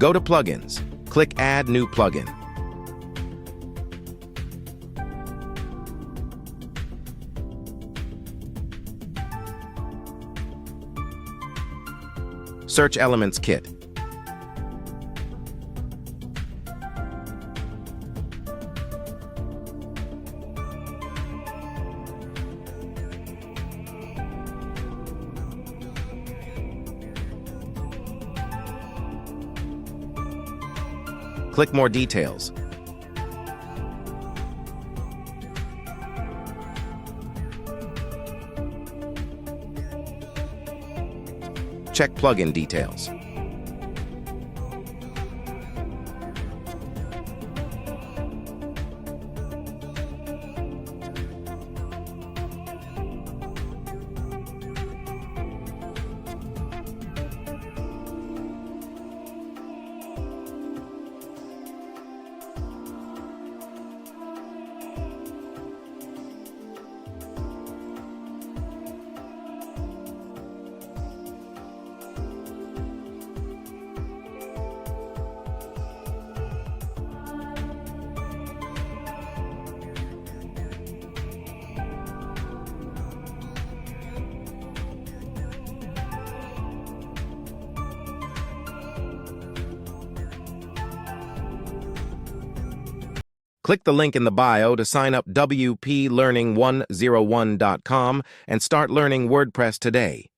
Go to Plugins. Click Add New Plugin. Search Elements Kit. Click More Details. Check Plugin Details. Click the link in the bio to sign up wplearning101.com and start learning WordPress today.